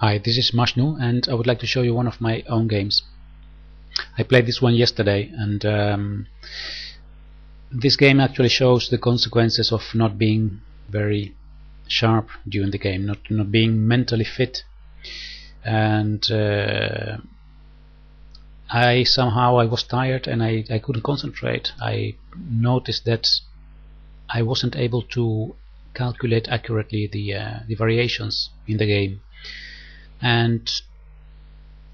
Hi, this is Mashnu, and I would like to show you one of my own games. I played this one yesterday, and this game actually shows the consequences of not being very sharp during the game, not being mentally fit. And I was tired and I couldn't concentrate. I noticed that I wasn't able to calculate accurately the variations in the game. And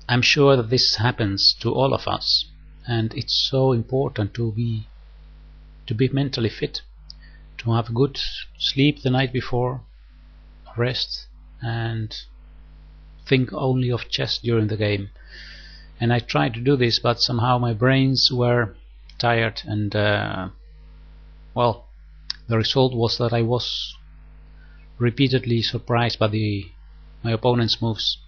I'm sure that this happens to all of us, and it's so important to be mentally fit, to have good sleep the night before, rest, and think only of chess during the game. And I tried to do this, but somehow my brains were tired, and well, the result was that I was repeatedly surprised by my opponent's moves.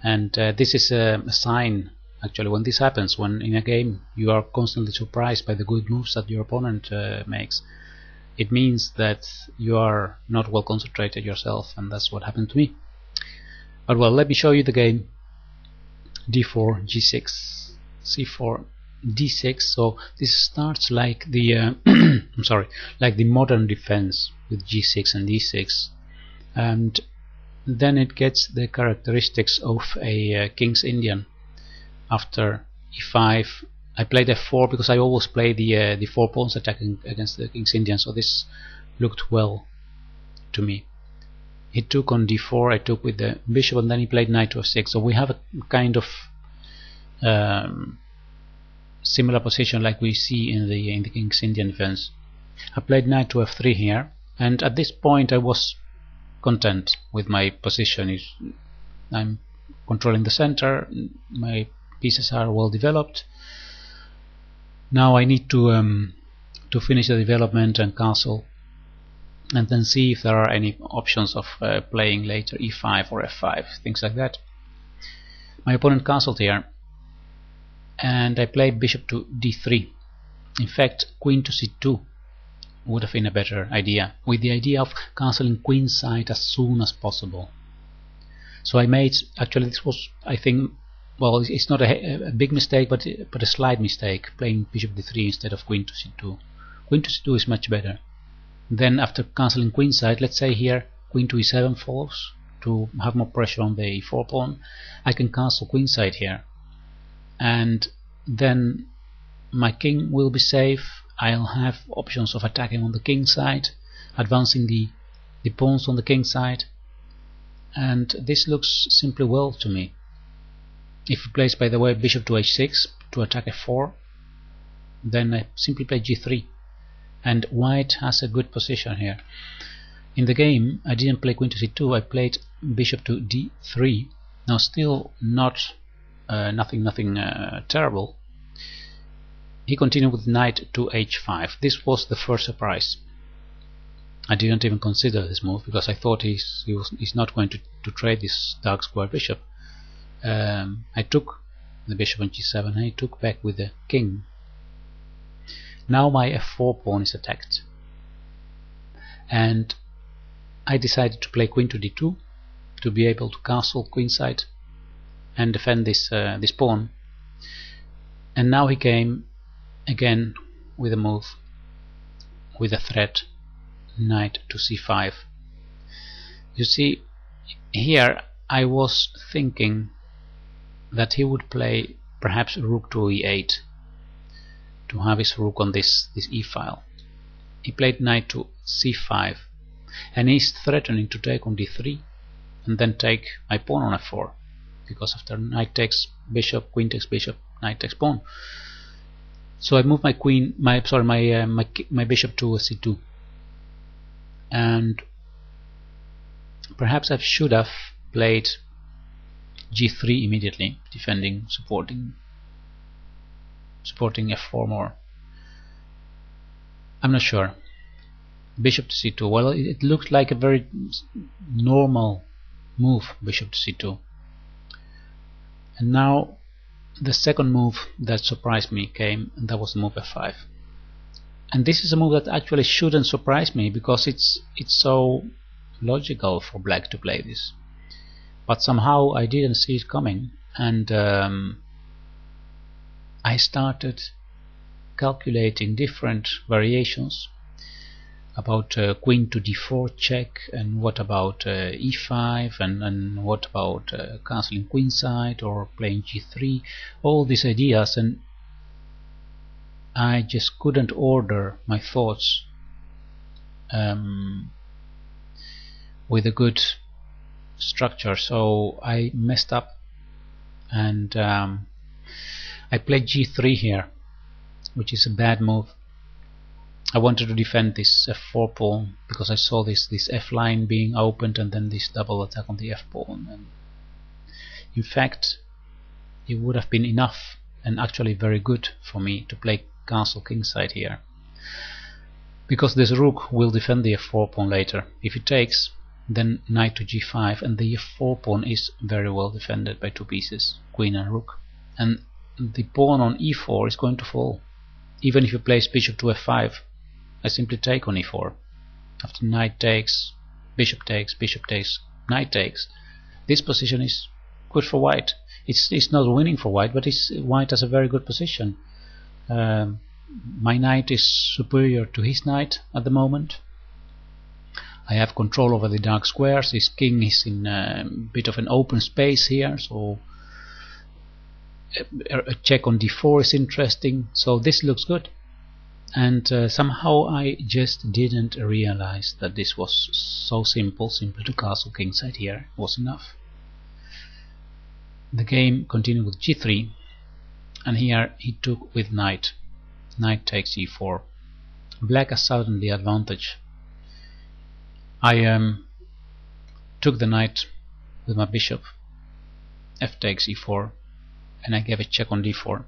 And this is a sign, actually, when this happens, when in a game you are constantly surprised by the good moves that your opponent makes. It means that you are not well concentrated yourself, and that's what happened to me. But well, let me show you the game. d4, g6, c4, d6. So this starts like the I'm sorry, like the modern defense with g6 and d6, and then it gets the characteristics of a King's Indian. After e5, I played f4 because I always play the 4 pawns attacking against the King's Indian, so this looked well to me. He took on d4, I took with the bishop, and then he played knight to f6. So we have a kind of similar position like we see in the King's Indian defense. I played knight to f3 here, and at this point I was content with my position. I'm controlling the center, my pieces are well developed. Now I need to finish the development and castle, and then see if there are any options of playing later e5 or f5, things like that. My opponent castled here, and I played bishop to d3. In fact, queen to c2 would have been a better idea, with the idea of castling queenside as soon as possible. So I made, actually this was, I think, well, it's not a big mistake, but a slight mistake, playing bishop d3 instead of queen to c2. Queen to c2 is much better. Then after castling queenside, let's say here queen to e7 falls, to have more pressure on the e4 pawn, I can castle queenside here, and then my king will be safe. I'll have options of attacking on the king side, advancing the pawns on the king side, and this looks simply well to me. If he plays, by the way, bishop to h6 to attack f4, then I simply play g3, and white has a good position here. In the game I didn't play queen to c2, I played bishop to d3. Now still not nothing terrible. He continued with knight to h5. This was the first surprise. I didn't even consider this move because I thought he's not going to trade this dark square bishop. I took the bishop on g7 and he took back with the king. Now my f4 pawn is attacked, and I decided to play queen to d2 to be able to castle queenside and defend this pawn. And now he came again with a move, with a threat, knight to c5. You see, here I was thinking that he would play perhaps rook to e8 to have his rook on this e-file. He played knight to c5, and he's threatening to take on d3 and then take my pawn on f4, because after knight takes bishop, queen takes bishop, knight takes pawn. So I moved my bishop to c2, and perhaps I should have played g3 immediately, defending, supporting f4 more. I'm not sure. Bishop to c2. Well, it looked like a very normal move, bishop to c2. And now the second move that surprised me came, and that was the move f5. And this is a move that actually shouldn't surprise me, because it's so logical for black to play this. but somehow I didn't see it coming, and I started calculating different variations about queen to d4 check, and what about e5, and what about castling queenside or playing g3, all these ideas, and I just couldn't order my thoughts with a good structure, so I messed up, and I played g3 here, which is a bad move. I wanted to defend this f4 pawn because I saw this f line being opened, and then this double attack on the f pawn, and in fact it would have been enough and actually very good for me to play castle kingside here, because this rook will defend the f4 pawn later. If it takes, then knight to g5, and the f4 pawn is very well defended by two pieces, queen and rook, and the pawn on e4 is going to fall. Even if you place bishop to f5, I simply take on e4. After knight takes, bishop takes, knight takes. This position is good for white. It's not winning for white, but white has a very good position. My knight is superior to his knight at the moment. I have control over the dark squares. His king is in a bit of an open space here, so a check on d4 is interesting. So this looks good, and somehow I just didn't realize that this was so simple. Simply to castle kingside here was enough. The game continued with g3, and here he took with knight. Knight takes e4. Black has suddenly the advantage. I took the knight with my bishop. F takes e4, and I gave a check on d4.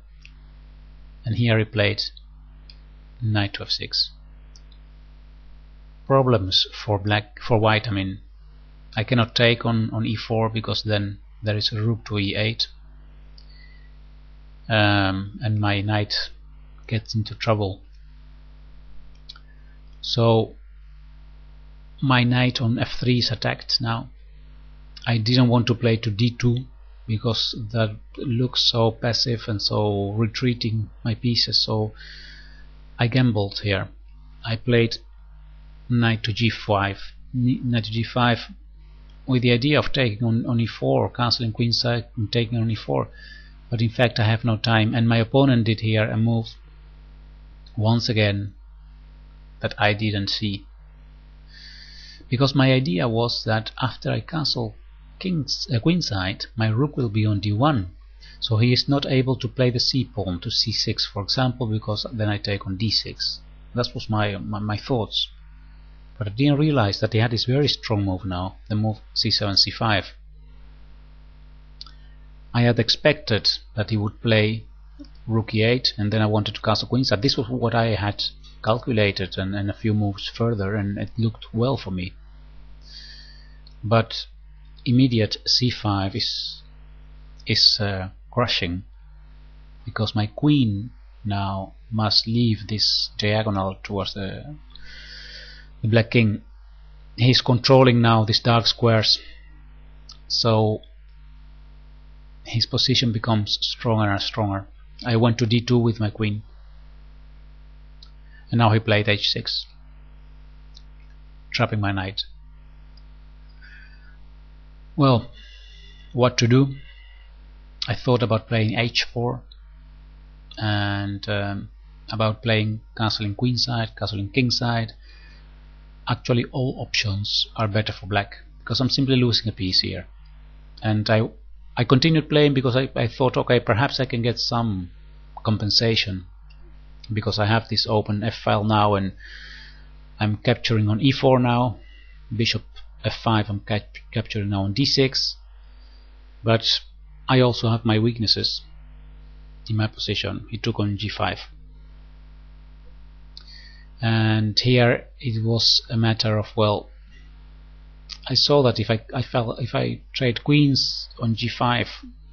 And here he played knight to f6. Problems for white. I mean, I cannot take on e4 because then there is a rook to e8, and my knight gets into trouble. So my knight on f3 is attacked now. I didn't want to play to d2 because that looks so passive and so retreating my pieces, so I gambled here. I played knight to g5, with the idea of taking on e4 or castling queenside and taking on e4, but in fact I have no time, and my opponent did here a move once again that I didn't see, because my idea was that after I castle queenside, my rook will be on d1, so he is not able to play the c pawn to c6, for example, because then I take on d6. That was my thoughts, but I didn't realize that he had this very strong move now, the move c7 c5. I had expected that he would play rook e8, and then I wanted to castle queenside. This was what I had calculated, and a few moves further, and it looked well for me. But immediate c5 is crushing, because my queen now must leave this diagonal towards the black king. He's controlling now these dark squares, so his position becomes stronger and stronger. I went to d2 with my queen, and now he played h6, trapping my knight. Well, what to do? I thought about playing h4 and about playing castling queenside, castling kingside. Actually all options are better for black, because I'm simply losing a piece here, and I continued playing because I thought, okay, perhaps I can get some compensation, because I have this open f file now, and I'm capturing on e4 now, bishop f5 I'm capturing now on d6, but I also have my weaknesses in my position. He took on g5, and here it was a matter of, well, I saw that if I trade queens on g5,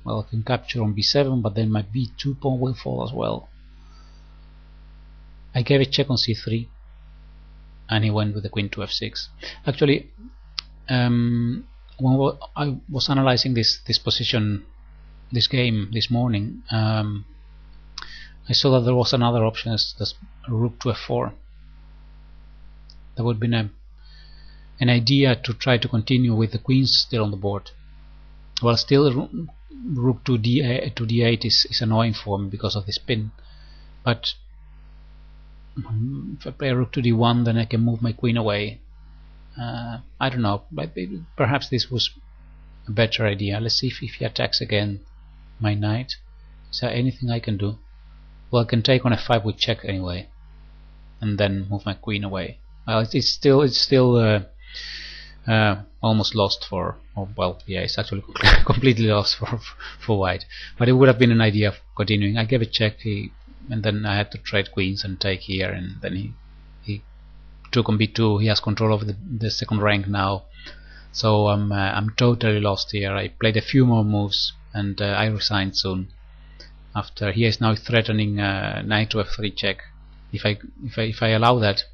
well, I can capture on b7, but then my b2 pawn will fall as well. I gave a check on c3, and he went with the queen to f6. Actually, when I was analyzing this position, this game this morning, I saw that there was another option, as rook to f4. That would be an idea to try to continue with the queens still on the board. Well, still rook to d8 is annoying for me because of this pin, but if I play rook to d1, then I can move my queen away. I don't know, but perhaps this was a better idea. Let's see if he attacks again my knight. Is there anything I can do? Well, I can take on f5 with check anyway, and then move my queen away. Well, it's still almost lost for, well, yeah, it's actually completely lost for white. But it would have been an idea of continuing. I gave a check, and then I had to trade queens and take here, and then he took on b2. He has control of the second rank now, so I'm totally lost here. I played a few more moves, and I resigned soon. After he is now threatening knight to f3 check. If I allow that,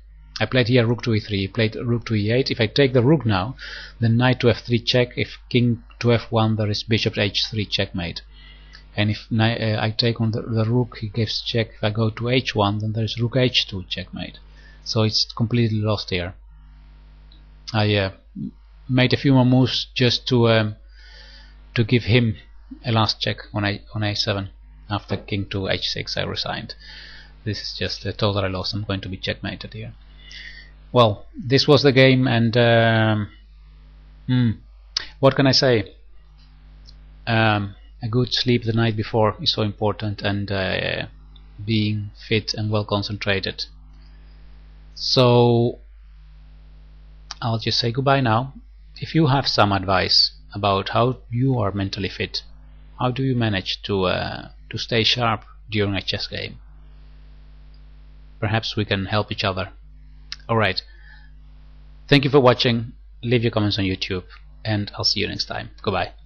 I played here rook to e3, he played rook to e8. If I take the rook now, then knight to f3 check. If king to f1, there is bishop to h3 checkmate. And if I take on the rook, he gives check. If I go to h1, then there is rook h2 checkmate. So it's completely lost here. I made a few more moves just to give him a last check on a7. After king to h6, I resigned. This is just a totally lost. I'm going to be checkmated here. Well, this was the game, and what can I say? A good sleep the night before is so important, and being fit and well concentrated. So I'll just say goodbye now. If you have some advice about how you are mentally fit, how do you manage to stay sharp during a chess game, perhaps we can help each other. Alright, thank you for watching. Leave your comments on YouTube, and I'll see you next time. Goodbye.